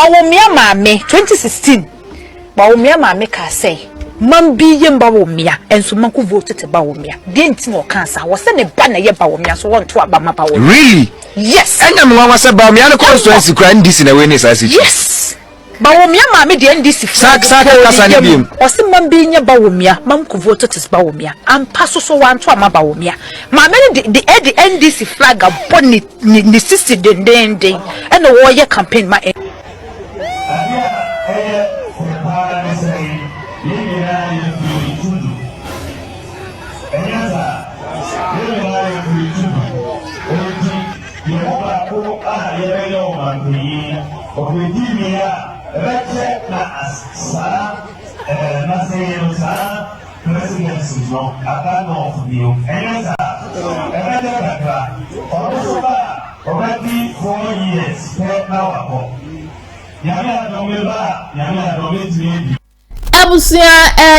Bawumia mame 2016 Bawumia mame ka say man bi ye Bawumia and so man ku vote to Bawumia didn't no cancer was send a banner ye Bawumia so want to abama Bawumia. Really? Yes. And I'm one say Bawumia no constituency grand this in a way. Yes. Bawumia mame the NDC flag or some man being a Bawumia mam ku vote to Bawumia and pass so want to ama Bawumia mame the NDC flag a bonnet ni sister den and the warrior campaign my Presidency no akano of you enza already 4 years now Abusia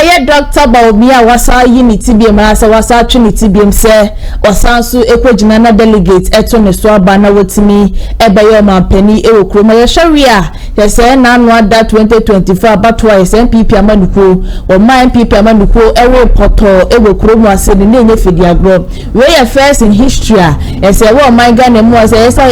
ye Dr. Bawumia wasa unity biem asa wasa trinity biem se wasanso ekogina na delegate eto ne so aba na wotimi ebeyo mampani ewokroma ye sharia ye se na no ada 2024 abatwa ye MPP amanuko o ma MPP amanuko ewe poto ewokroma ase ne enye fidi agro we ye first in history ye se wo man Ghana mu ase ye sa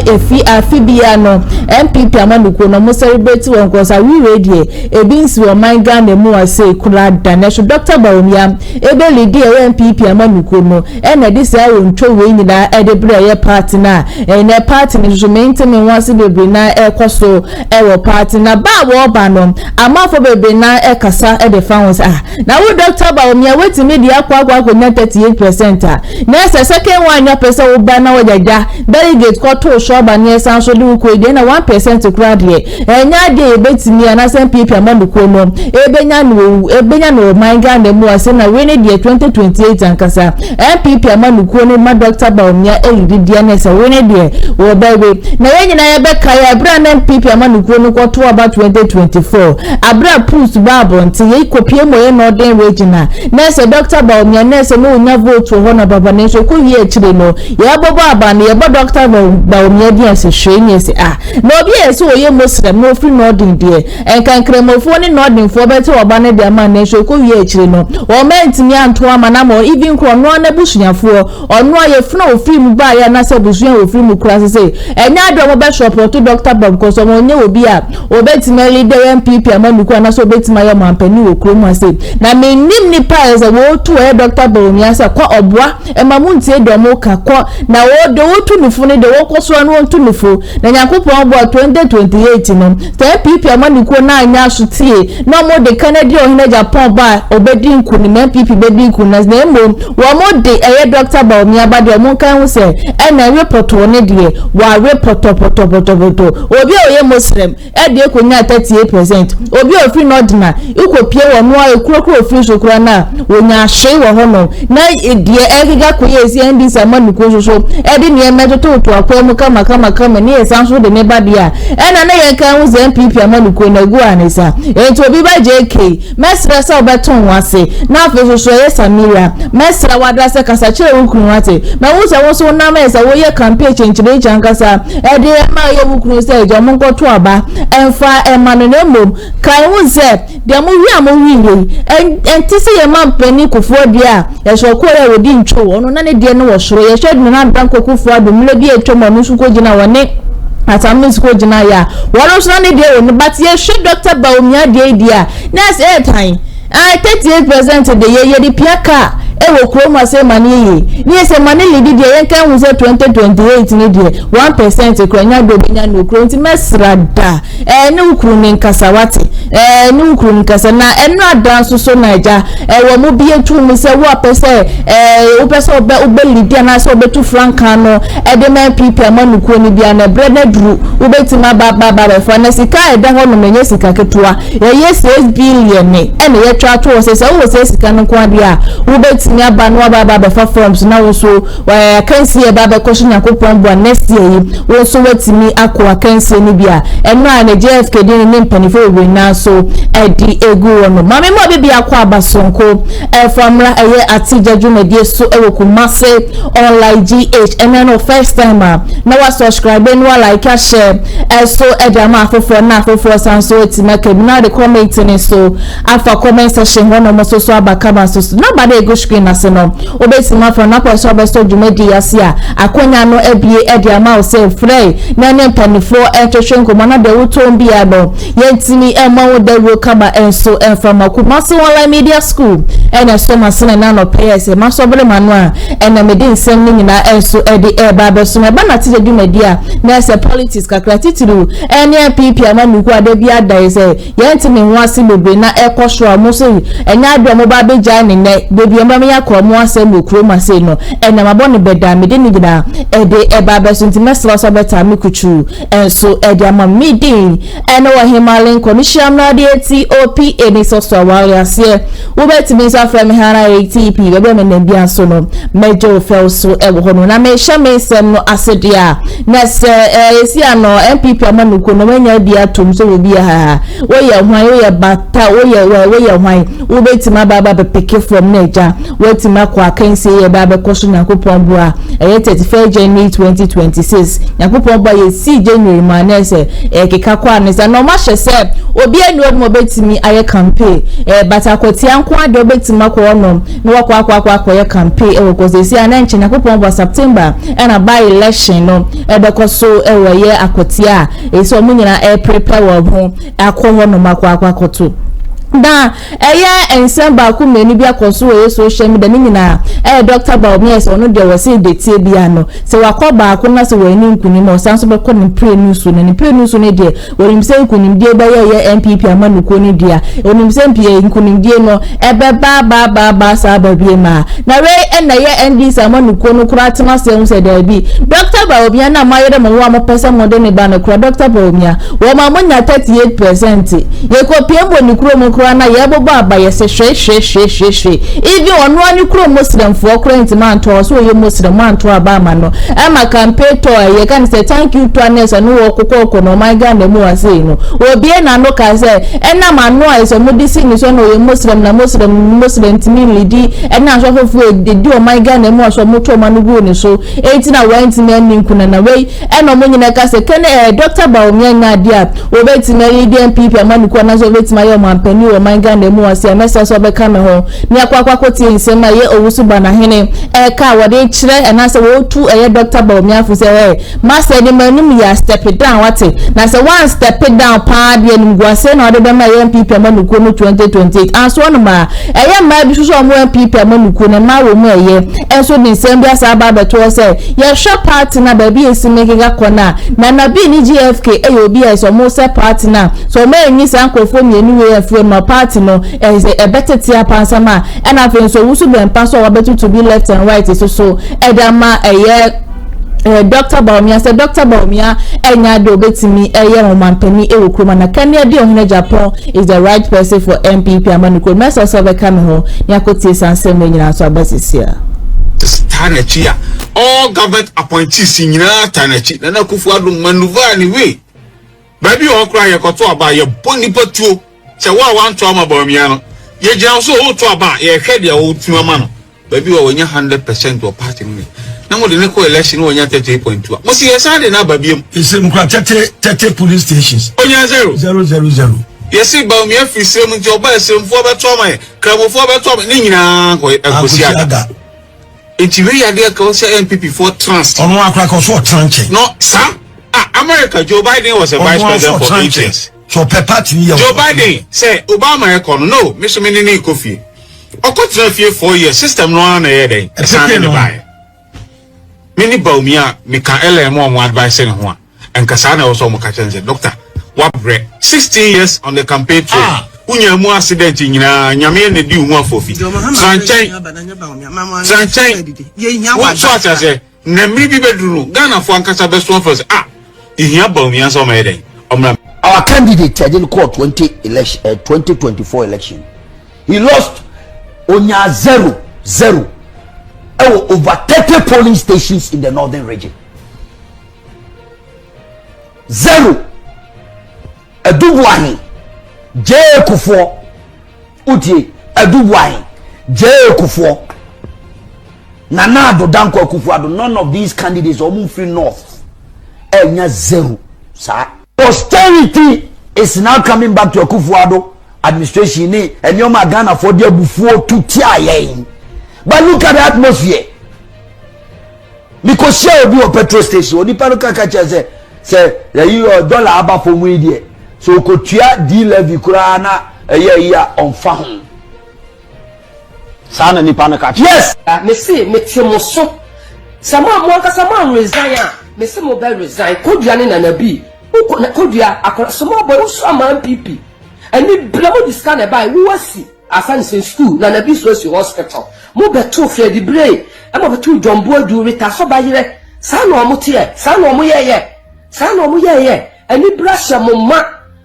afibia no MPP amanuko no mo celebrate won ko sa we radio ebinsi wo man Ghana mu say kula danesho Dr. Bawumia ebe lady MPP amanuko no na this year ontwo we nyina edebre ye party na na party ni so maintain wansi bebre na ekoso ewo party na ba wo ba no amafo bebre na ekasa ede fans na wo Dr. Bawumia weti media akwa 38% na second one ya pesa wo ba na wo jaja delegate ko to show ba na sanso de ko de na 1% kura de enya de betimi na MPP amanuko no ebenya no man Ghana mu ase na we ne de 2028 ankasa MPP amanuko ne ma Dr. Bawumia eyidi na se we ne de wo bawe na we nyina ye beka ya bra na MPP amanuko no kwoto about 2024 abra push babo nti ye kopie moye no den regional na se Dr. Bawumia na se no nya vote ho na baba ne so ko wie chire no ye bobo aba na ye bo Dr. Bawumia di ase hwenye se na obi ese oye Muslim no free no den de enkankremofo ne no den fo beti oba ne de ama ne so ko wie chire no o mentimi anto ama na mo even kro no na busunyafo ono aye funa ofiri mu ba ya na se busunya ofiri mu kura se enya do mo be support Dr. Bob ko so mo nye obi a obetimi leader MPP amanuko na so obetimi ya mampani wo kro mu ase na menim ni pa eze wo tu Dr. Bawumia sa kwa obwa e mamunti edo mo ka kwa na wo do wo tu nufu ne de wo koso no tu nufu na yakopon obwa 2028 no MPP amanuko na anya asotie no mo de Ken Agyapong ba obedi nku ni MPP bedi nku na emo wo mo de Dr. Bawumia ba de mo kan hu se na report one de wa report poto obi oye Muslim de ko nya 38% obi ofri nordina ikopie wo no ekurokuro ofri sokura na wonya hye wo ho no na de egiga ko ye si ndi samanuko so de ne emetoto to akwa mu kama ni esanso de ne ba dia na ye kan hu se MPP amanuko na gu anisa enti obi ba JK mesra sa obeton wase na afeso so ye Samira mesra wadase kasa chire wukunu wate ma wuse wo na mesa wo ye campaign chenchire chankasa de ma ye wukunu se ejo mo nkoto aba emfa emano na mom kai wuze de mo wi amowi entisi ye mampani kufuo dia ye so kore wodi ntwo ono na ne de no wo soro ye hwede na danko kufuo adomle bi etwo mo no suko gina wone atamis ko gina ya woro so na ne de woni but ye hwe Dr. Bawumia de dia na say time 38% de ye di piaka ewo kroma se mani yi ni se mani lidi de yen kan hu se 2028 ni de 1% kronya do benya no kro nti mesrada ni ukru ni nkasawate ni ukru nkasa na eno adanso so naija wo mo bi etu mi se wo apese wo pese obe lidi na se obetu franka no de man PP amanuko ni bia na brede duru wo betima baba fa na sika eda ho no menye sika ketua ye 6 billion ni ene ye twa to se wo se sika no kwa dia wo beti wobetimi aba no aba be fa forms na wo so wa kansi e ba be question yakopon bo next year yi wo so wetimi akwa kansi ni bia eno a na JFK din ni mpanifo we na so edi egu wono mame mo bibia akwa abasonko famra eye atija dwumedie so ewo Kumasi online GH and then first time na wa subscribe no like share so edama afofo na afofo sanso etimake na the comment ni so afa comment section hono mo so abakaba so nobody ego screen na se no obetima for na person obesto dwumedie asia akonya no ebie edama o say frey na ne mpanifo etwetwe nkomo na de wotom bia no yentimi ema wo de wo kaba enso from Kumasi online media school and so masene na no PS maso bele manwa and me din sem ni nyina enso edi eba be so me ba na tije dwumedia na se politics kakra titiru ene PP amanuku ade bia dai se yentimi nwase bebre na ekosho amuso enya ado mo ba beja ne ne bebi ema me yakọ mo asem okuro mase no ene mabọ ne beda me din nyina edi eba be so ntimesra so beta mekuchu enso edi ama midin ene wa Himalayan Commission na de TOP eni so so awale ase wo betimi sa from hara ATP bebe me na bia so no mejo fel so ewo hono na me hya me sem no asedia na se esi ano MPP amanuko no manya bia tom so bi ha wo ye hwan wo ye bata wo ye hwan wo betima baba be pick from naija wo tima kwa kanse ye baba koso nyakopon bua 31 January 2026 nyakopon bua ye 6 January manese keka kwa ne sa no ma hye se obi enu mo betimi aye campaign bata kwatia nko ade obetima kwa no no wakwa ye campaign e wo esi ana nche nyakopon bua September and a by election no ebekoso ewo ye akotia esi omunyina prepare wo ho akọ no makwa akoto da ensemble ku meni bia koso we social media ni nyina Dr. Bawumia so no de wo se de tie bia no se wakoba ku na se we ni nkuni mo sanso be ko ni pre news ne de wonim se nkuni de ba ye MPP amanuko ni dia wonim se MPP nkuni de no ebe ba sa ba bia ma na we na ye NDC amanuko no kura tema se hu se da bi Dr. Bawumia na mayere mo wa mo pesa mo de ne ba no kura Dr. Bawumia wo ma mo nya 38% ye ko piembo ni kuro mo na yebobo abaye se hwe even onu ani kuro muslim for current man to so ye muslim man to aba ma no ama campaign to ye kan say thank you to anes anu wo kokoko no my god mu ase no obi na no ka say ena ma no ase modisi ni so no ye muslim na muslim timi lidi ena so fofu de di o my god mu aso moto ma no gu ni so eti na went me ni nkuna na we ena mo nyina ka say ken Dr. Bawumia nya dia obeti na lidi MPP amanuko na so obeti ma ye mampani o my god mu ase message so be ka me ho ni akwa kwoti nsema ye owusu bana hene ka wode kire ena se wo tu Dr. Bawumia fu se masa ni manum ya step it down wate na se one step it down pa de ni guase na ode be ma ye MPP amanuko no 2028 anso no ma ma bi so mo MPP amanuko na ma wo mu enso ni nsem bia sa ba beto se ye sure party na ba bi esimeke ga kona na bi ni GFK obi so mo se party na so me nyi san kofo mienu we afu ma party no a better tia pansama and I think so wusu be mpanso wa betu to be left and right so edama Dr. Bawumia said Dr. Bawumia enya do betimi mo mampani ewokroma na Ken Agyapong is the right person for MPP amanuko mesa so be come ho ni akoti sansem nyina so abasisia Tanachia all government appointees nyina Tanachia na kufu adu maneuver ni we baby o kra ye koto aba ye boni patuo se wa wan to ama Bawumia no ye gyan so o to aba ye hwe de o tu ama no baby wa wonya 100% of party ni na mo de ne ko election wonya 30.2 mo si yesa de na babiem Isim kwa 30 police stations wonya 0. Yesi Bawumia fi sem nti oba esemfo beto ama ye kramofo beto ama ni nyina ko agosiaga enti we ya de ka se MPP for trust ono akra ko so tranche no sam America Joe Biden was a vice president for 8 years. So per party Joe Biden say Obama no, Mr. Minini Kofi. Okotra fie 4 years system no na ye den. Examine buy. Mini Bawumia me ka LM mo advice ne ho a. Enkasa na also mo ka chense doctor. What break 16 years on the campaign trail. Unya mu accident nyina nyame ne di hu afofi. Sanchen. What sort as say na mi bi beduru Ghana fo ankasa beso afos Bawumia so made. Our candidate didn't call 2024 election. He lost onya 0 zero. Over 30 polling stations in the northern region. Zero. Edubuahi J Kufuor Uti Edubuahi J Kufuor Nana Addo Dankwa Kufuor. None of these candidates are moving north. Enya zero. Sir, austerity is now coming back to Kufuor administration. And you're my Ghana for their before to tear. But look at the atmosphere. Because share will be a petrol station. Oni paruka kacha say you dollar aba for me there. So kotua D levy kura na yeah on farm. Sana ni pana kacha. Yes. Me say me timoso. Sama mo ka sama resign a. Me say mo be resign. Kodua ne na bi. Kodua akora sama boy so ama MPP. Ani blamo discan e buy we wasi. Asan school na bi so hospital. Mo beto fie di brain. Ama beto jombo du rita so ba yire. Sa no mo tie. Sa no mo ye. Sa no mo ye. Ani brasha mo ma.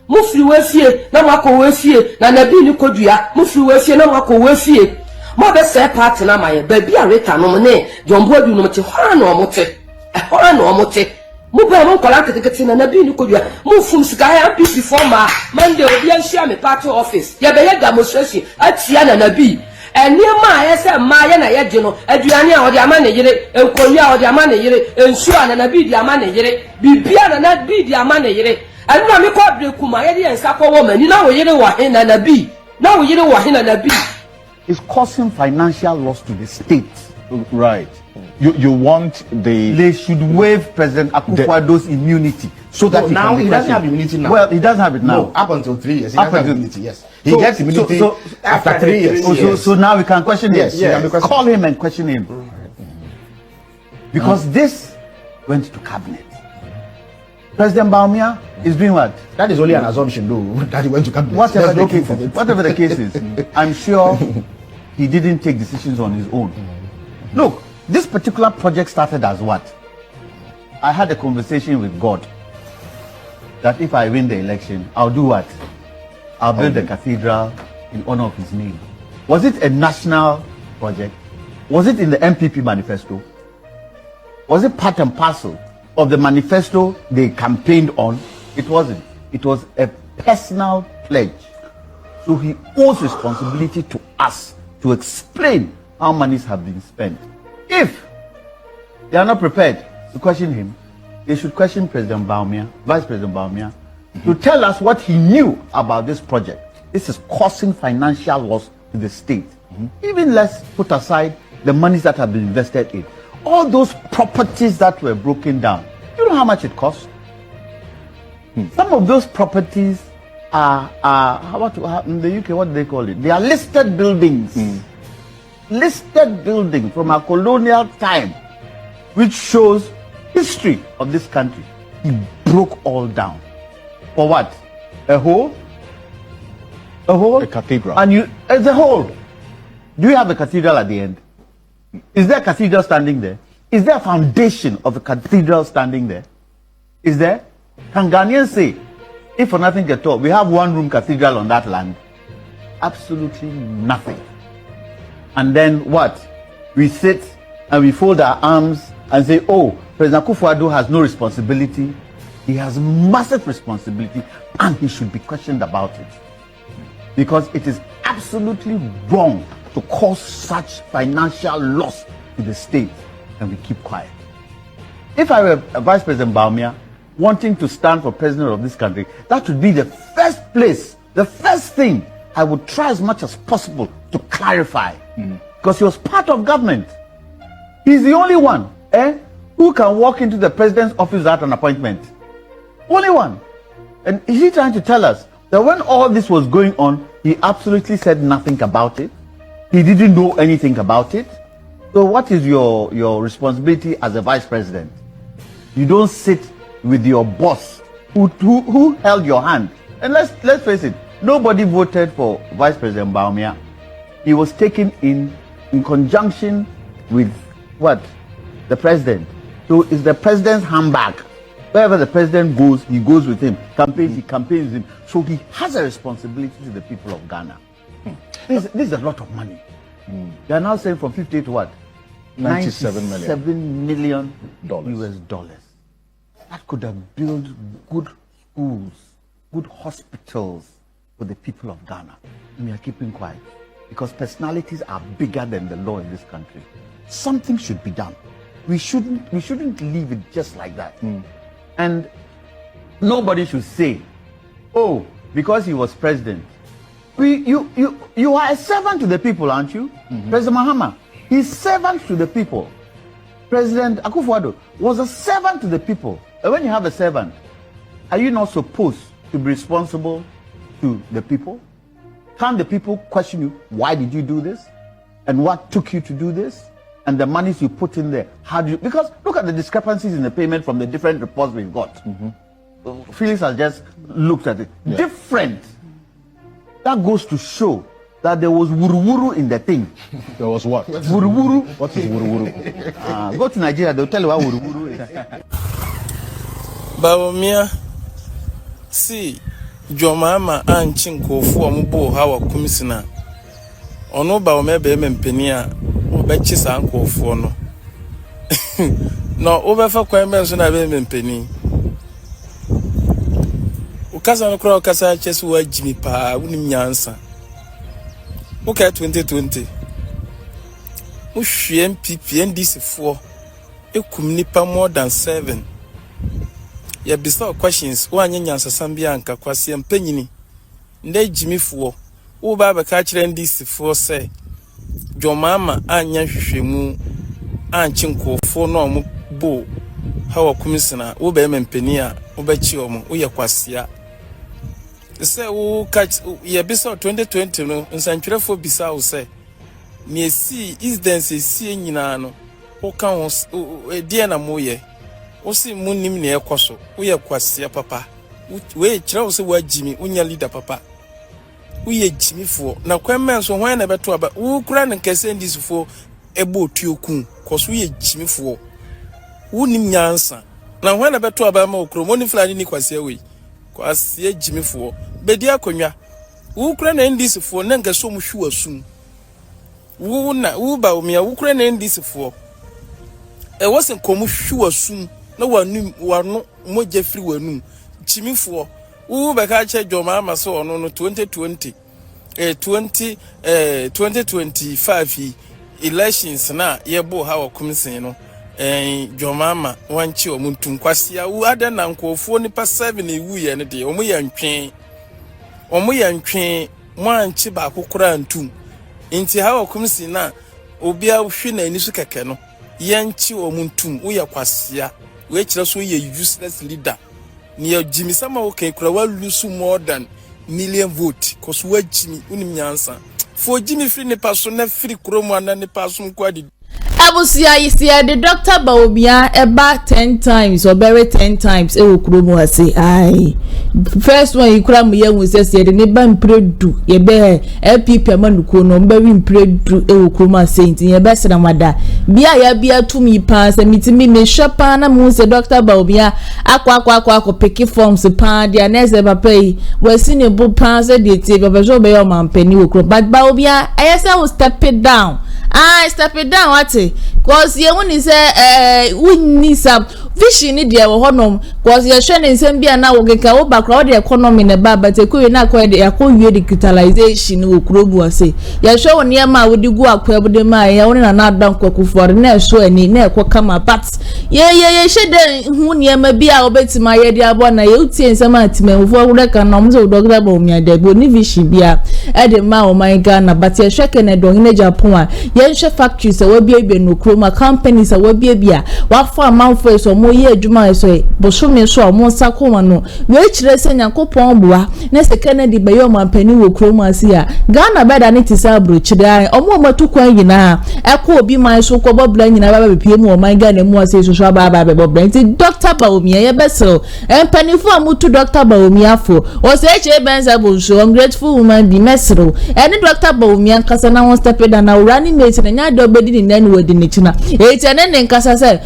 Mo firi we fie na mo akọ we fie na bi ni kodua. Mo firi we fie na mo akọ we fie. Mo be se part na ma ye. Ba bi a rita no mo ne jombo du no mo te. Hora no mo te. Hora no mo te. Mo be mo kola ketekete na bi ni kodua. Mo fum sika ya MPP former Monday obi an share me party office. Ye be ye demonstration atia na bi. Eniema ayese maye na yeje no aduane a odi ama na yire enkoyi a odi ama na yire ensu a na bi di ama na yire bibia na bi di ama na yire anu na me ko breku ma ye di ensa ko wo mani na wo yire wa he na bi na wo yire wa he na bi. It's causing financial loss to the state. Right. You want they should waive President Akufo-Addo's immunity so that now he doesn't have immunity now. Well, he doesn't have it now. No, up until 3 years he doesn't have immunity. Yes, he gets immunity after 3 years. So now we can question him. Yes. Call him and question him because this went to cabinet. President Bawumia is doing what? That is only an assumption, though. That he went to cabinet. Whatever the case is, I'm sure he didn't take decisions on his own. Look, this particular project started as what? I had a conversation with God that if I win the election, I'll do what? I'll build a cathedral in honor of his name. Was it a national project? Was it in the MPP manifesto? Was it part and parcel of the manifesto they campaigned on? It wasn't. It was a personal pledge. So he owes responsibility to us to explain how monies have been spent. If they are not prepared to question him, they should question President Bawumia, Vice President Bawumia, to tell us what he knew about this project. This is causing financial loss to the state. Even let's put aside the monies that have been invested in. All those properties that were broken down. You know how much it cost? Some of those properties are in the UK, what do they call it? They are listed buildings. Listed building from a colonial time, which shows history of this country. He broke all down. For what? A hole? A hole? A cathedral. And as a whole. Do you have a cathedral at the end? Is there a cathedral standing there? Is there a foundation of a cathedral standing there? Is there? Can Ghanaians say, if for nothing at all, we have one room cathedral on that land? Absolutely nothing. And then what? We sit and we fold our arms and say, oh, President Akufo-Addo has no responsibility. He has massive responsibility and he should be questioned about it. Because it is absolutely wrong to cause such financial loss to the state and we keep quiet. If I were Vice President Bawumia wanting to stand for president of this country, that would be the first place, the first thing I would try as much as possible to clarify. Because he was part of government. He's the only one who can walk into the president's office without an appointment. Only one. And is he trying to tell us that when all this was going on, he absolutely said nothing about it? He didn't know anything about it? So what is your responsibility as a vice president? You don't sit with your boss who held your hand. And let's face it, nobody voted for Vice President Bawumia. He was taken in conjunction with what? The president. So it's the president's handbag. Wherever the president goes, he goes with him. Campaigns, he campaigns with him. So he has a responsibility to the people of Ghana. This is a lot of money. They are now saying from 58 to what? 97 million. $7 million Dollars. US dollars. That could have built good schools, good hospitals for the people of Ghana. And we are keeping quiet because personalities are bigger than the law in this country. Something should be done. We shouldn't leave it just like that. And nobody should say, oh, because he was president. You are a servant to the people, aren't you? President Mahama, he's servant to the people. President Akufo-Addo was a servant to the people. And when you have a servant, are you not supposed to be responsible to the people? Can't the people question you, why did you do this? And what took you to do this? And the monies you put in there, how do you, because look at the discrepancies in the payment from the different reports we've got. Felix has just looked at it. Yeah. Different. That goes to show that there was wuru-wuru in the thing. There was what? Wuru-wuru. What is wuru-wuru? Go to Nigeria, they'll tell you what wuru-wuru is. Bawumia, see, Jomama and Chinko for Mubo, how Kumasi na. Ono Bawumia be mempenia, obechis anko for no. No, over for Quemens and I be mempeni. Ukasa no crowd kasa chesu wa Jimmy pa unim nyansa. Okay, 2020. Ushi MPP NDC4 ekum nipa more than 7. Ya bisa questions wa nyansa sambia anka kwasi empanyini. Nde Jimmy 4. Wo ba ka kire NDC4 say Jomama anya hwehwemu anchinkofo no mu bo hawa Kumasi na wo be mempani a wo ba chi omo wo ye kwasia. Say wo catch ye bisa 2020 no nsantwerefo bisa wo say me see is dance see nyina no wo kan wo die na moye wo si munim ne ekoso wo ye kwasia papa we kire wo se wa Jimmy unya leader papa wo ye Jimmy fo na kwemmen so hwan na beto aba wo kura ne kese ndisifo ebo tuokun koso ye Jimmy fo wo nim nyansa na hwan na beto aba ma okro moni flani ni kwasia we kwasia Jimmy fo bedi akonwa wo kura na ndisifo na nkaso mu hwu asum wo na wo Bawumia wo kura na ndisifo e wosen komu hwu asum na wanu moje firi wanu Jimmy fo wo be ka che Jomama so ono no 2025 elections na yebo hawa Kumasi no Jomama wanchi omuntu kwasia wo ada na nkofo nipa 7 ewu ye ne de omo yantwe mwanchi ba kokora antum nti hawa Kumasi na obia hwe na ani su keke no yanchi omuntu wo ye kwasia we kire so ye useless leader ni Jimmy sama wo kan kura wa lose more than million vote cause wa Jimmy unim nyansa for Jimmy free ne paso na free kromo ana ne paso nkwadi abusia isia the Dr. Bawumia eba 10 times or bury 10 times e wo kromo ase ai first one ikura mu ye hu sese de ne ba mpredu ye be LPP amanuko no mbari mpredu e wo kromo ase nti ye be sena mada bia tumi pa se mitimi me shapa na mu se Dr. Bawumia akwa pick forms pa dia na se papa yi wasi ne bu pa se de tie papa so be yo mampani wo kromo but Bawumia ayesa will step it down. Step it down what? Cause ye woni say we need some vision ni dia wo honom cause ye hwe ne nsem bia na wo keka wo background the economy ne ba but ekwe na akwa de yakwa digitalization wo krobu ase ye hwe woni e ma wo di gu akwa bude ma ye woni na adan kwakufor na so ani na ekwa kama but ye hwe de hu ne ma bia wo betima ye dia bo na ye utie nsem atimemfo wo ka na omzo Dr. Bawumia de bo ni vision bia e de ma o my Ghana but ye hwe Ken Agyapong a ye hwe factories a wo bia no kroma companies a wo bia wa fa amanfo so mo ye adwuma so bosomi so mo sakoma no we kire se Nyankopon boa na se Kennedy be yo mampani wo kroma ase a Ghana beda ne tisa bro kire omo matukwan yina ekọ obi man so ko bobla nyina ba bepie mu o man Ghana mu ase so so ba bobla nti Dr. Bawumia ye besel empani fo amutu Dr. Bawumia fo o se che benza bo so ungrateful woman be mesro ene Dr. Bawumia nkasa na won step down na urani mate na nya do bedi ni nani wadi ni china ene ne nkasa se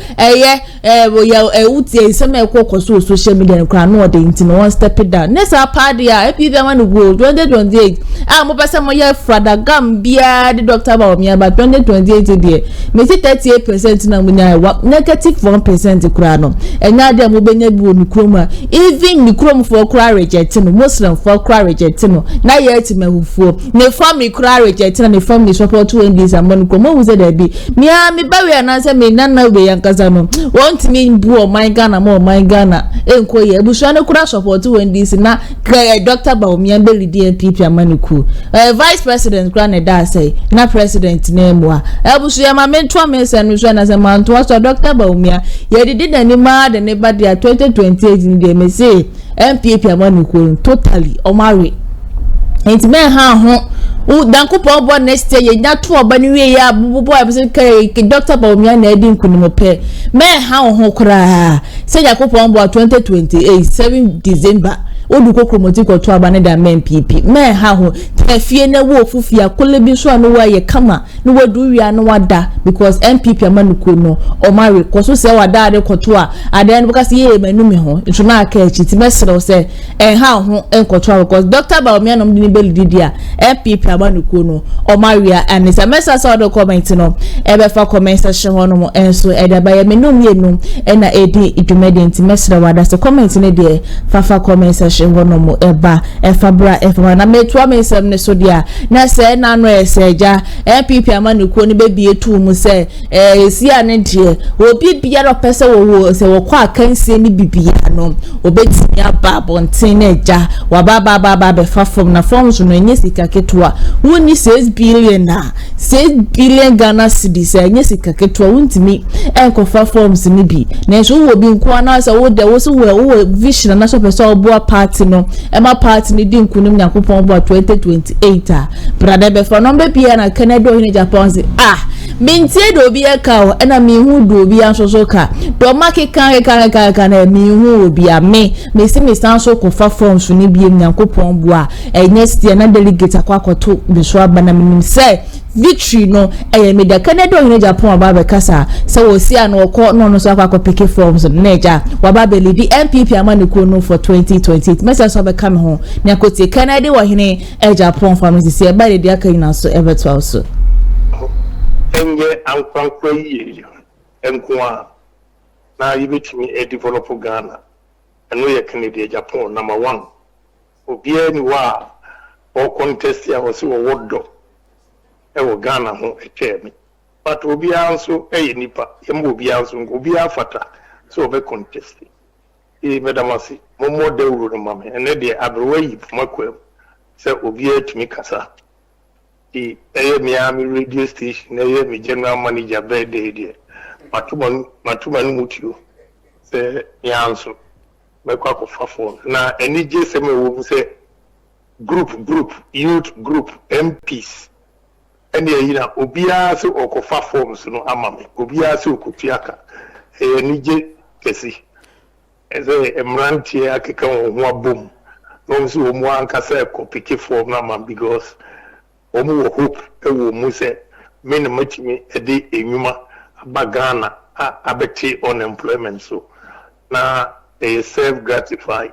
utie se me kokoso social media nkra no de nti no won step down ne sa party a epi be man go 2028 mo pese mo ye frada gambia de Dr. Bawumia ba 2028 de me 38% na mo nya negative 1% kura no enya de mo benya bi woni kroma even ni krom for kura reject no Muslim for kura reject no na ye ti mahufuo ne family kura reject na ne family support when this amon krom wo ze da bi me ba we na se me nana we yankaza no want me bu o my Ghana mo my Ghana enko ye busu na kura support when this na Dr. Bawumia be lead NPP amaniku vice president kura ne da say na president na emwa busu ya ma mentua me se no so na se manto so Dr. Bawumia ye did na ni ma de ne ba dia 2028 ni de me say NPP amaniku totally o marry enti me ha ho dankopo bo next year nya to oba ni we ya bubu a be ke Dr. Bawumia na edi nkunimo pe me ha ho kura se yakopo bo 2028 7 December odu kokromoti ko to aba ne da MPP me ha ho tafie na wo ofufia kole bi so anu wa ye kama no wadu wi anu wada because MPP amanuko no o mari ko so se wada ade koto a ade no because ye manumi ho nso na aka echi ti mesere se ha ho enkoto because Dr. Bawumia no mdi ni belidi a MPP amanuko no o mari a anisa mesa so do comment no e be fa comment section ho no mo enso e da ba ye menum ye no e na edi idumede nti mesere wada se comment ne de fa comment section wonomo eba efabra efa na metua mesem ne so dia na se na no eseja MPP amanuko ni bebi etu mu se esi ane die obi bia ro pese wo se wo kwa kansie ni bibia no obetimi aba bonten na eja wa ba be fa form na forms no enye sika ketwa woni 6 billion na 6 billion Ghana cedis enye sika ketwa wontimi enko fa forms ni bi na so wo bi nko na se wo de wo so wo vision na so pese obo party no ema party ni di nkunim nyakopon bo 2028 a brother be for number bia na Kenneth Agyapong say mintie do obi eka o na mi hu do obi ansoso ka do makeka na mi hu obi a me si mi stand so ko fa forms ni bia nyakopon bo a enye stia na delegate akwakoto bi so aba na minim say victory no media Kenneth Agyapong aba be kasa say wo si an okọ no so akwa pick forms na eja waba be lead MPP amanuko no for 2028 message so be come ho na kotie Kenneth Agyapong family say ba de aka ina so ever to also enye ankwankwa yi enkoa na yibetimi develop Ghana eno ye Kenneth Agyapong number 1 obia ni wa o contest ya wo se wo wodo ewo Ghana ho etemi but obi anso nipa yembo obi anso obi afata so obe contest medamasi momo de wuro no mame ene de abrewayi makwem se obi atumi kasa Miami radio station mi general manager birthday de matuma no mutio se yanso mekwa ko fafo na eni je se me wo se group youth group MPs eni yina obia se okofa forms no amame obia se okotiaka eni je kesi eze emrantie akeka ho abom no so wo mu ankasa ekopiki form na man because omu wo hope ewo mu se me na matimi ede enwuma abagana abeti unemployment so na they self gratify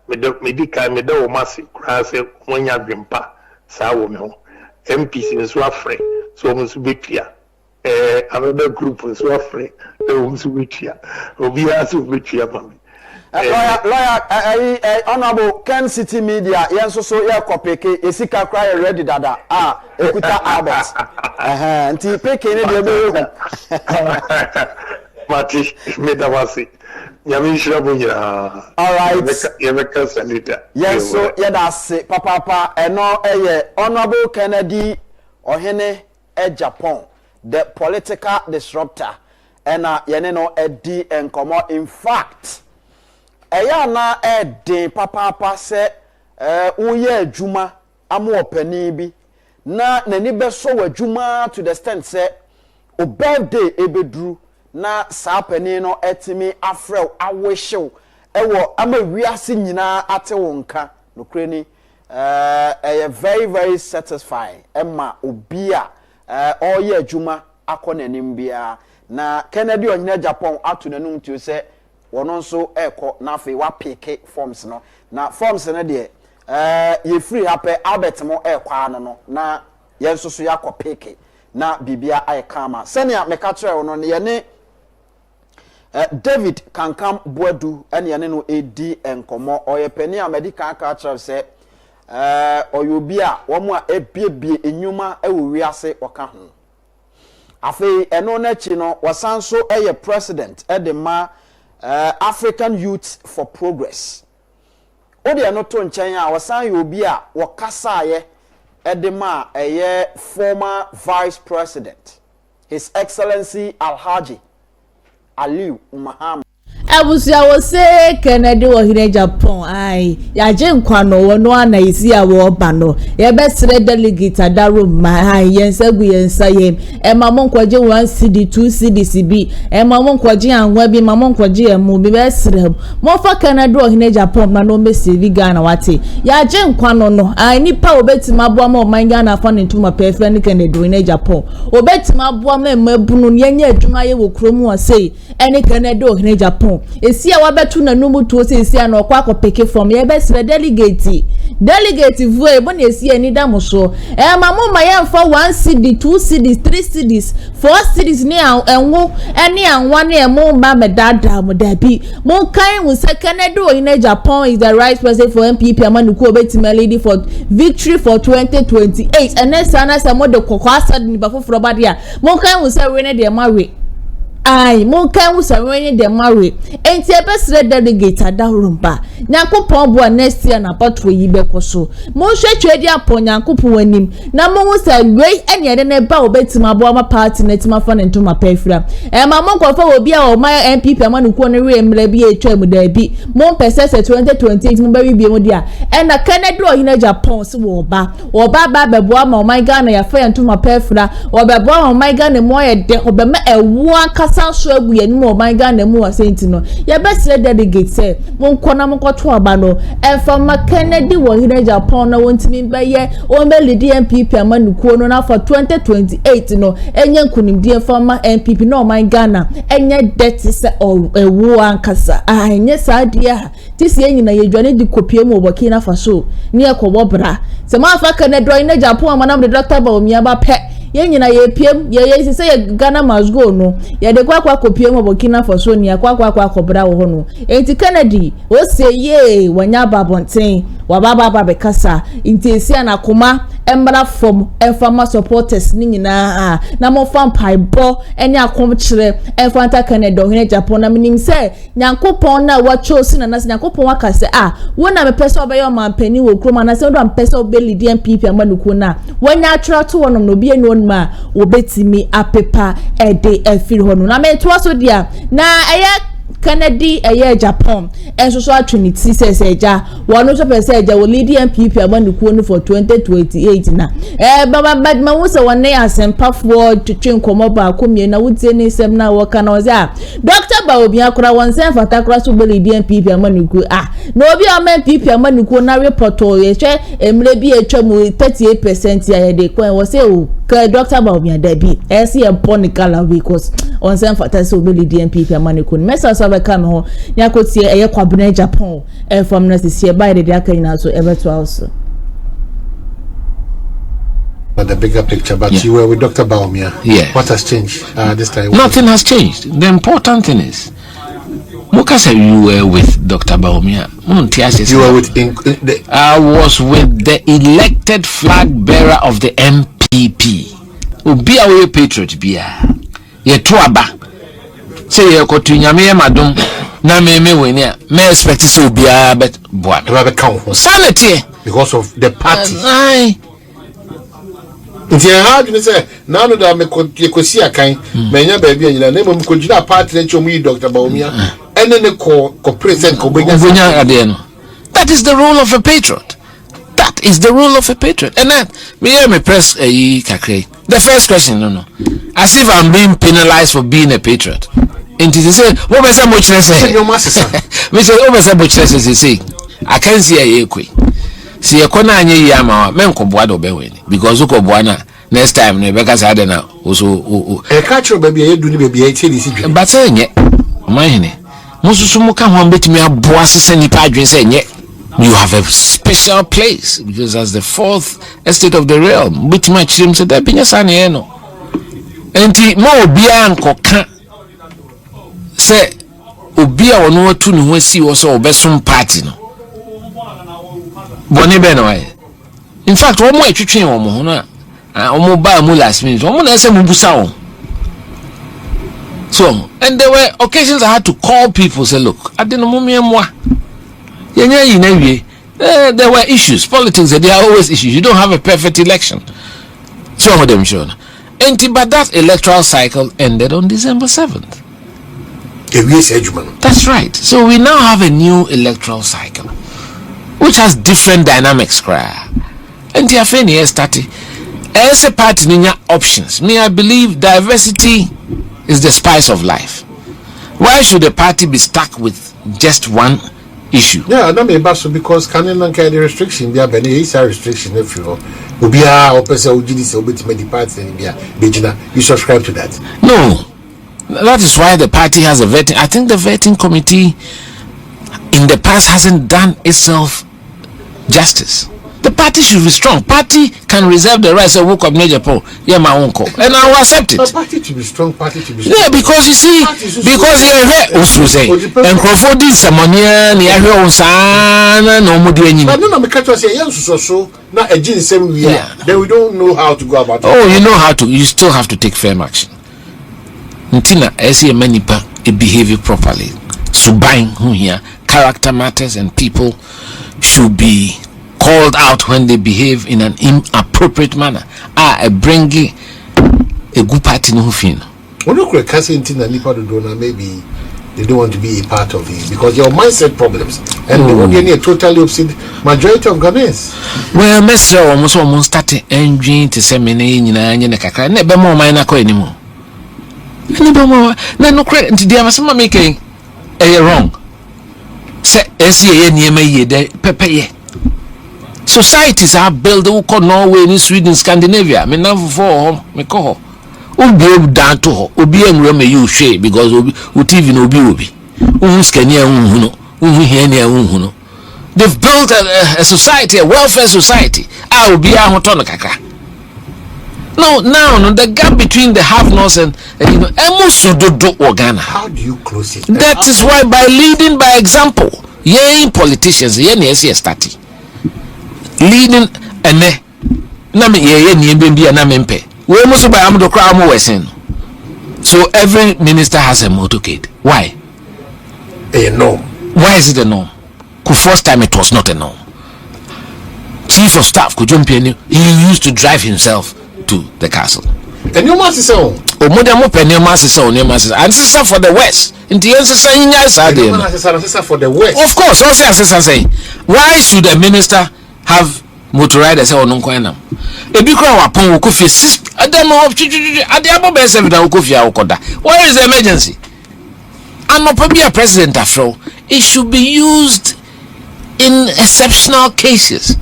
medical o masi krase wonya dwempa sa wo me ho MPs nso afre so mo so betia another group nso afre mo so betia obi aso betia mami lawyer honorable Ken City Media yenso so ye kopeke esika cry ready dada ekuta Albert nti peke ne de be mati medawasi nyame shirabunya all right yemeka sanita yes so yeda se papa eno eye honorable Kennedy Ohene Agyapong the political disruptor ena yene no edi enkomo in fact eya na eden papa se uye adwuma amo opani bi na nani beso wadwuma to the extent se o birthday ebedru na saa pani no etimi afrew awehyew ewo ama wiase nyina ate wonka nokreni very very satisfying emma obia all year juma akona nimbia na Kennedy Agyapong atu nanum tu se wono nso eko na afi wa pick forms no na forms na de ye free happy Albert mo ekwa no na ye nso so yakọ pick na bibia ay kama senia me ka kire wono ne ye ne David Kankam Boadu ene ye ne no edi enkomo oye pani America ka kire se oyobi a wo mo a ebiebie enyuma ewo wiase oka ho afi eno na chi no wasanso eye president edema African Youth for Progress odi eno to nchen a wasan yobi a wakasaye edema eye former vice president His Excellency Alhaji Aliu Muhammad abusia wo se Kennedy Agyapong ai ya je nkwa no wo no anaisi a wo ba no ye be sre delegate adaro ma ai yensagu yensayem e ma mo nkwaje 1 CD 2 CDCB e ma mo nkwaje anwa bi ma mo nkwaje emu bi be sre mo fa Kennedy Agyapong ma no mesivi Ghana wate ya je nkwa no ai nipa obetima boa ma o man Ghana fa ne ntuma pefe ne Kennedy Agyapong obetima boa ma emabunu yenye adwuma ye wo kromu wa sei ene Kennedy Agyapong esi a wabetu na numu tuo se esi a na okwa akopeke from ye be sre delegate voe bo na esi ani da mo so ma mo ma ye mfa 1 CD 2 CDs 3 CDs 4 CDs ni enwo ene anwa na mo ba medada mo dabi mo kan wo se Kennedy Agyapong is the right person for MPP amanuku obetima lady for victory for 2028 ene sana se mo de kokwa asad ni ba foforo ba dia mo kan wo se we ne de mawe ai mo kan usawanye de marry enti ebesre delegate adahurumba nyankopon bo next year na patro yi bekoso mo hwetwedi apon nyankopon anim na mo usa wei ene de ne ba obetima bo ma party na tima fa ne ntoma pefra ma mo kofa obi a o ma MPP amanuko ne re emre bi etwa mu da bi mo pese 2028 mo ba wi bi mo dia na Kennedy Agyapong se wo ba ba bebo ama o man Ghana ya fa ntoma pefra o bebo ama o man Ghana mo ye de obema ewo aka sanso agu ye nimo man Ghana mu asenti no ye besre delegate say won kona mo kwoto aba no enfa ma Kennedy Agyapong na wontimi baye o me lead MPP amanuko no na for 2028 no enye nkunimdi enfa ma MPP no man Ghana enye dirty se ewu ankasa enye sadia tisi enyina ye dwane di kopie mu Burkina Faso ni ekobo bra se ma fa Kennedy Agyapong amanam de Dr. Bawumia ba pe yenyina ye piem ye se ye Ghana must go no ye de kwa kopie mu Burkina Faso ni kwa kobra wo ho no enti Kennedy o se ye wanya babonten wa baba bekasa enti esi anakoma embra from farmer supporters ni nyina na mo fan paibo eni akom kire enfanta Kennedy Agyapong na minim se nyankopon na wa chose na nas nyankopon aka se wona me pese obeyo mampani wo kroma na se ndo ampese obeli DMPP amanuko na wanya atwa to wonom no bie no ma obetimi apepa ede afiri hono na me to so dia na eye Kennedy Agyapong enso so atwiniti se eja wono so pese eja wo lead MPP amanuko no for 2028 na baba ma wo se wonne asempa for twetwen komo ba komie na wutie ne sem na wo kana oza Dr. Bawumia kura wonsen fatakura so be lead MPP amanuko no obi o MPP amanuko na report o ye hwe emre bi etwa mu 38% ya de kwan wo se o Dr. Bawumia dabi esi e ponikala because wonsen fatakura so be lead MPP amanuko mesa so ka no yakotie eye kwabena Agyapong from na sisi by the akanyina so ebeto house. But the bigger picture, but you were with Dr. Bawumia. Yeah. What has changed this time? Nothing has changed. The important thing is, Muka said you were with Dr. Bawumia. You were with I was with the elected flag bearer of the MPP. Be away patriot bia. Ye tuaba. Say ye ko tu nyame madum na me weni a me expect so bia bet boa to be count sanity because of the party. Aye. Nti how do you say now no da me ko si akan me nya ba bia nyina na mo ko gina party na chomu Dr. Bawumia ene ne ko present ko benya ade no. That is the role of a patriot. That is the role of a patriot. And then me press kakre. The first question no. As if I'm being penalized for being a patriot. And they say, what was that much less? Me say, what was that much less? Say, I can't see a equi. See a corner and ye yama, men cobuado bewin, because Ukobuana next time, Rebecca Sadena also a catcher baby, I do baby, I tell you, but saying it, mine. Musumuka won't bet me a boss and padre saying yet. You have a special place because as the fourth estate of the realm, which my children said that being a son, and more beyond coca say, Ubia or no two who see also Besson party. Bonnie Benoy. In fact, one more train or Mohona, or mobile mulas means one more Mubusa. So, and there were occasions I had to call people, say, look, I didn't know me and moi. There were issues, politics, there are always issues. You don't have a perfect election. Some of them sure. But that electoral cycle ended on December 7th. That's right. So we now have a new electoral cycle, which has different dynamics. And the affair is starting. As a party, options. I believe diversity is the spice of life. Why should a party be stuck with just one issue? Yeah, that may be because Canada can the restriction. There is a restriction if you Ubia or person who did this obey party in India. You subscribe to that? No, that is why the party has a vetting. I think the vetting committee in the past hasn't done itself justice. The party should be strong. Party can reserve the right to work up Agyapong. Yeah, my uncle, and I will accept it. But party to be strong. Party to be strong. Yeah, because you see, because you also say, and Crawford did some money, and you hear on sana no more doing. But no, because I say yes, so now a gene same way. Then we don't know how to go about it. Oh, you know how to. You still have to take firm action. Ntina, I see a many behave properly. So buying here, character matters, and people should be called out when they behave in an inappropriate manner. Bringing a good party no fin. Maybe they don't want to be a part of it because your mindset problems and they won't be a totally opposite majority of Ghanaians. Well, Mr. almost started engine to seminar in a cacra, never more minor co anymore. Never more. No credit to the Amasama making a wrong. Say, SCA near me, de Pepe. Societies are built in Norway, Sweden, Scandinavia. Me now for me call. Be able down to her. Obi and Rome you share because TV no be. They've built a society, a welfare society. I will be a hotono kaka. No, now the gap between the have-nots and how do you close it? That is why by leading by example. Yay politicians, stati. Leading and name ye and namempe. We must buy am the crowd wesen. So every minister has a motorcade. Why? A norm. Why is it a norm? First time it was not a norm. Chief of staff could jump in. He used to drive himself to the castle. And your master so. Oh, modern open your master so near master. Ancestor for the west. In the ancestor in your for the west. Of course, also ancestor say. Why should a minister have motor riders or no coinam? A big crowd upon Wukufi assist at the more of at the above best of the Wukufia Okoda. Where is the emergency? I'm not probably a president after all. It should be used in exceptional cases.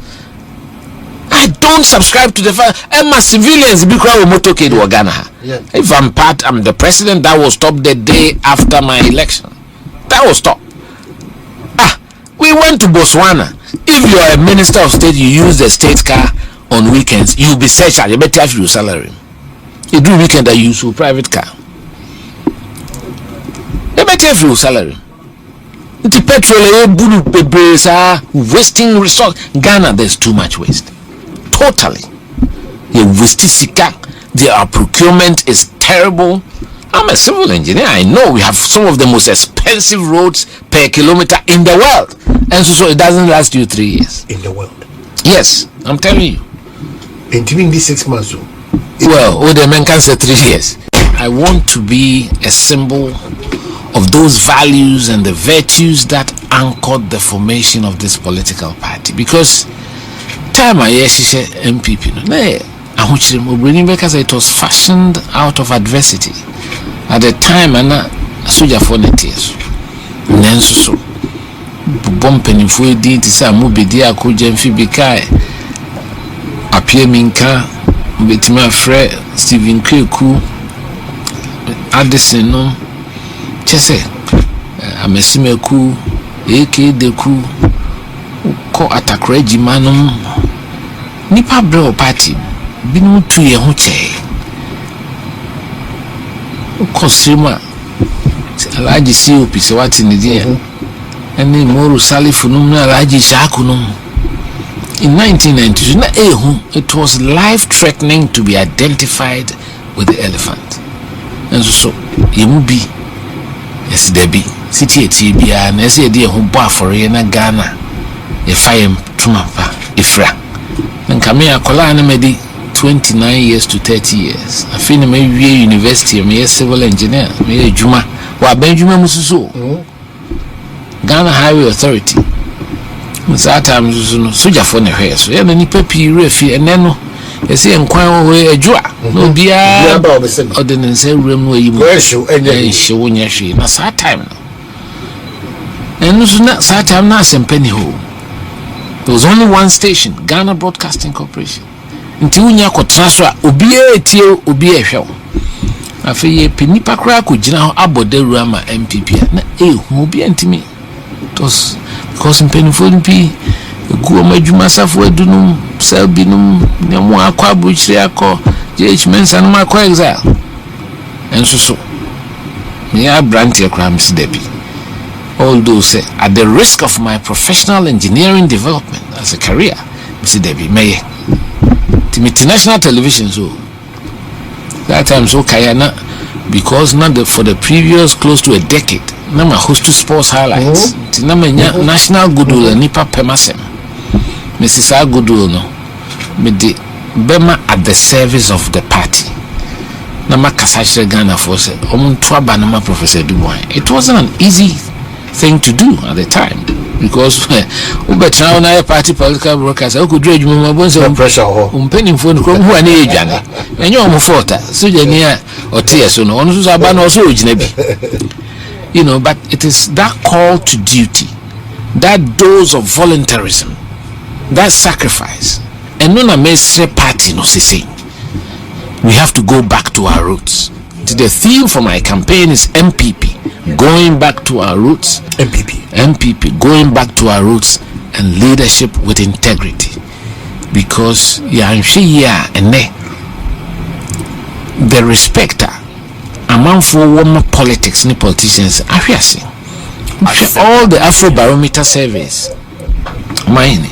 I don't subscribe to the fact and my civilians be crowd motorcade or Ghana. If I'm the president, that will stop the day after my election. That will stop. We went to Botswana. If you are a minister of state, you use the state car on weekends, you'll be searched. You better have your salary. You do weekend that you use your private car. You better have your salary. The petrol, wasting resource. Ghana, there's too much waste. Totally. Their procurement is terrible. I'm a civil engineer. I know we have some of the most expensive roads per kilometer in the world. And so it doesn't last you 3 years. In the world? Yes, I'm telling you. And during these 6 months? Well, the men can say 3 years. I want to be a symbol of those values and the virtues that anchored the formation of this political party. Because time I hear MPP, because it was fashioned out of adversity. At the time, and soldier for 9 years. Bumping edi ti sa mo bedi akoje mfi bikai apie minka betimi afre Stephen Kweku Addison no chese amesimeku AK deku ko atakra jimanum nipa bro party binu tu ye ho che ko sima alaji COP se wati ni dia ene moru salifu num na alaji shaku num in 1992 na it was life threatening to be identified with the elephant and so yemubi yes debi city etibia na ese de ho bo afore na Ghana e fayem tumapa ifra nka me akola na medi 29 years to 30 years afini me wie university me civil engineer me juma wa ben juma mususu Ghana Highway Authority Satam soja for ne hwe so ya na nipa pi refi eneno ese enkwan ho adwa no bia ordinance room no yimo ehwe wonya hwe na satam no enu so na satam na asempani ho. There was only one station, Ghana Broadcasting Corporation. Nti unya kotra so a obi etie obi ehwe afi ye penipa kra ko gina ho abodaru ama MPP na obi antimi tos because penifo mpi gu majuma safo adunum selbinum nemu akwa abuchire akọ JH Mensa no akọ exile enso so me a branch ekra msidebi. Although say at the risk of my professional engineering development as a career msidebi meye international television so that time so kayana because not for the previous close to a decade na ma host to sports highlights na manya national goodwill nipa pemasem Mrs. Goodwill no me de bema at the service of the party na makasashe Ghana for say omuntu aba na Professor Dubois. It wasn't an easy thing to do at the time because ubetra na party political broadcast o could read mo bonse pressure ho umpeni phone ko hu ani edwane enye o mo forta so jani a otie so no onu so aba na o so ogina bi you know, but it is that call to duty, that dose of voluntarism, that sacrifice and no na mesre party no say we have to go back to our roots. The theme for my campaign is MPP, going back to our roots. MPP, going back to our roots and leadership with integrity. Because the respecter among for woman politics ni politicians all the Afro Barometer surveys mine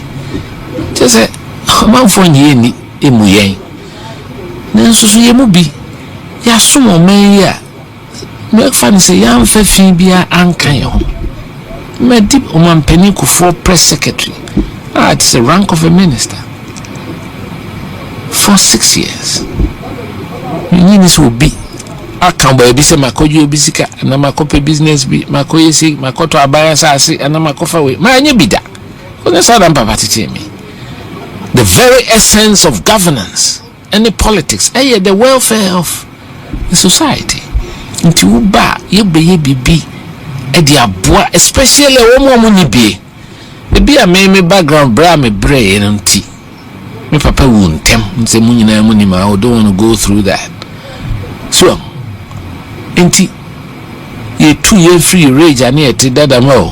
just say among for ni emuyen nanso so yemubi ya somo men ya me fan say ya mfa fin bia ankan ye ho me deep omampani for press secretary it's the rank of a minister for 6 years you need to be aka ba se makoju obi sika na makope business bi makoye si makoto abaya sase na makofa we ma anye bida only southern papa tete me. The very essence of governance and the politics the welfare of the society nti uba ye bibi di aboa especially wo ni bi ebi a me background bra me bre nti me papa wu ntem nse mu nyina mu ni ma I don't want to go through that so nti ye 2 year free rage ani eti dada ma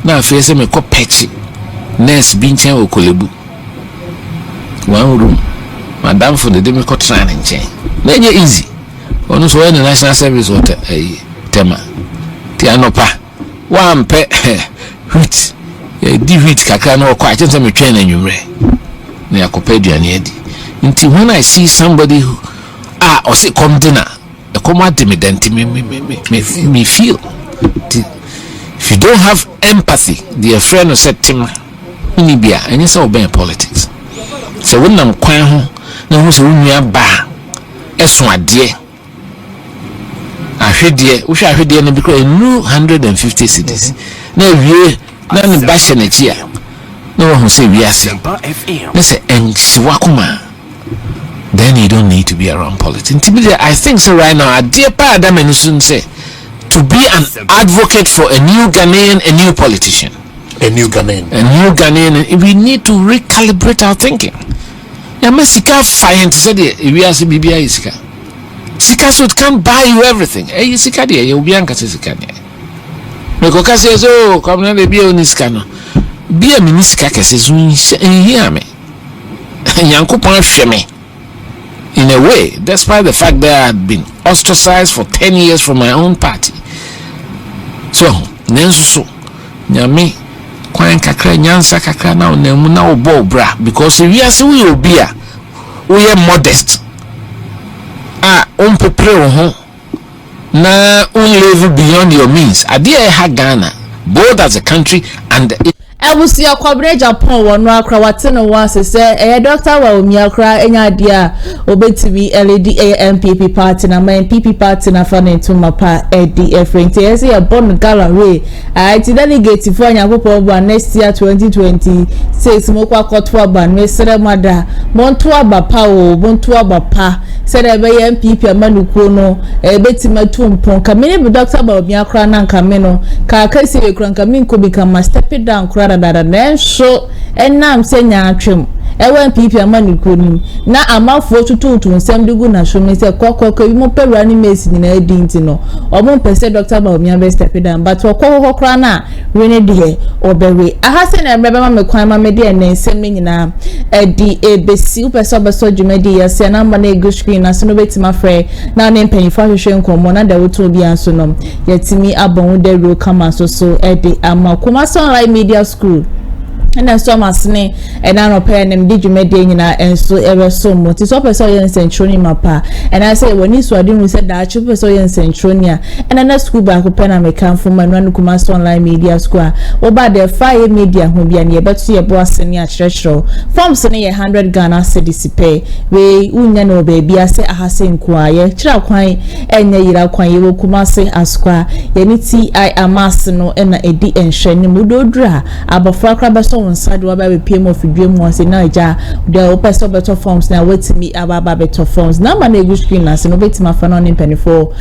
na afi se me ko pechi nurse bi nchen okolebu one room madam for the demi ko training nchen na nye easy onu so when national service water tema ti anopa one pe wheat di wheat kakra na okwa chense me twen na nwumre na yakopa aduane adi nti when I see somebody who or say come dinner come me feel if you don't have empathy the friend who said tim unibia and you say obey politics so when am kwan ho na ho so nua ba eso ade ahwede wo hwa ahwede no because new 150 cities na wie na ne ba hye na chi a na wo ho say wi ase na say ensiwa kuma then you don't need to be around politics. I think so right now, dear Adam and Sun say, to be an advocate for a new Ghanaian, a new politician. A new Ghanaian. We need to recalibrate our thinking. Yamasika fine to say we are Bibia Isika. Sika so it can't buy you everything. Eh, Sika dear, you'll be anka Sika. Mekoka says, oh, come on, be on this cano. Be a miniska says, hear me. Yanko Sheme. In a way, despite the fact that I had been ostracized for 10 years from my own party. So, Nenso, Nyame, Kwan kakra, Nyansa kakra now, Nemuna obo bra, because we are so we will be we are modest. Prepare na live beyond your means. Adia ha Ghana, both as a country and Ebusi Ken Agyapong wonu akra watene wase say Dr. Bawumia akra enya dia obetimi LDA party na my MPP party na fa nentu mapa LDF rent yes ya bon gallery ti delegate for Nyankopon bo next year 2026 mokwa koto aba no esere mada monto aba pa o monto aba pa said be MPP amanuko no betima tumpon kamene bi Dr. Bawumia akra na nkameno ka kasi ekra nkamin ko become step it down kra da so enam senya atwem ewe MPP amanuko ni na amafo tututu nsem de gu na so me se kokoko bi mo pewra ni mesi ni na edinti no omo pese Dr. Bawumia be step it down but kokoko kra na rene de obewe ahase na brebe ma me kwan ma me de na nsem nyina edi ebesi upese obeso dwumadi yase na ma na egu screen na so no betima frɛ na ne mpanifo ahwehwe nkomo na da woto bi anso no yetimi abon de ro kama so edi ama Kumasi online media school and so masne and I don't pay them did you make and so ever so much it's up so yen centroni mapa and I say when you didn't we said that you so yen centronia and then school back open and make come from and Kumasi online media school about the fire media who be and but see a boss senior church forms near 100 Ghana cedis pay we unya no baby I say I has in choir chira kwan enye yira kwan ye Kumasi asqua yeniti I amas no and edi enhwene mudodra abofra kraba so nsade wa ba be pm of dwem won na ja the opesa better forms na wetimi ababa better forms na ma na egu screen na se no betima fa no ne penifo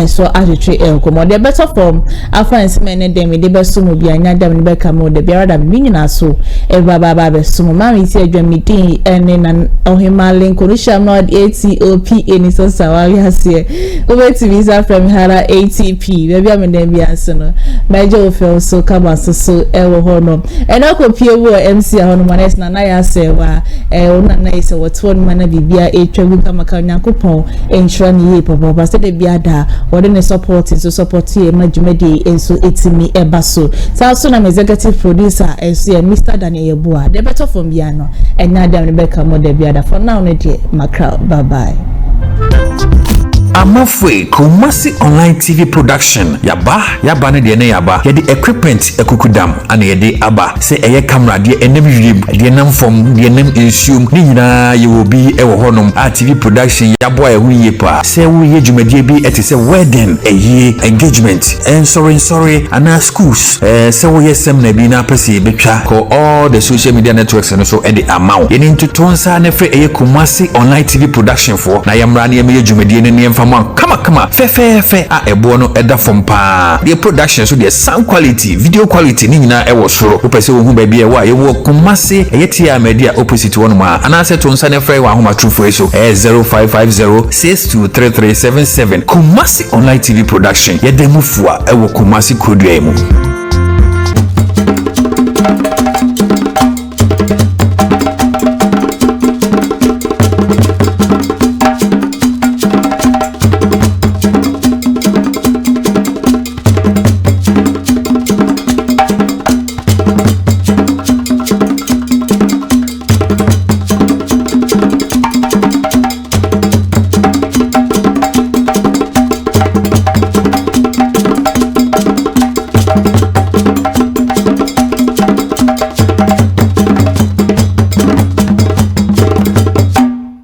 so atwe enkomo the better form afans men ne dem de be so mo bi anya dem ne be kamo de biara da mi nyina so baba be so mo ma mi ti adwami din ene na ohima link orisha no ATOP eni so sawawi hase obetimi sa from hara ATP be bia me dem bia so no meje ofel so kaba so ewo ho no enakopie wo MC ahono manes na ya sewa ona na ise wotwo no na bibia etwa kama ka Nyankopon ensure ni ye papa se de bia da wode ne support so support ye majumedi enso etimi ebaso so na executive producer enso Mr. Daniel Yeboa the better from bia no enya dem ne be kama de bia da for now ne de makra bye bye. Amafwe Kumasi online TV production yaba ne de ne yaba ye de equipment ekukudam ana ye de aba se eye camera de enam wiem de nam form de nam ensuum ni nyina ye obi ewo honom a TV production yabo e huye pa se wo ye dwumadie bi etese wedding eye engagement and sorry ana schools se wo ye sem na bi na pese betwa ko all the social media networks and so e de amaw ye ni ntotonsa na fre eye Kumasi online TV production for na yamra na ye dwumadie ne Kama fe a ebo no eda from pa the production so the sound quality video quality ni nyina e wo soro opese wo hu ba bia wa ye wo Kumasi eyetia media opposite one ma anase to nsa ne frɛ wa homa true so 0550623377 Kumasi online TV production ye demufua e wo Kumasi kodua mu.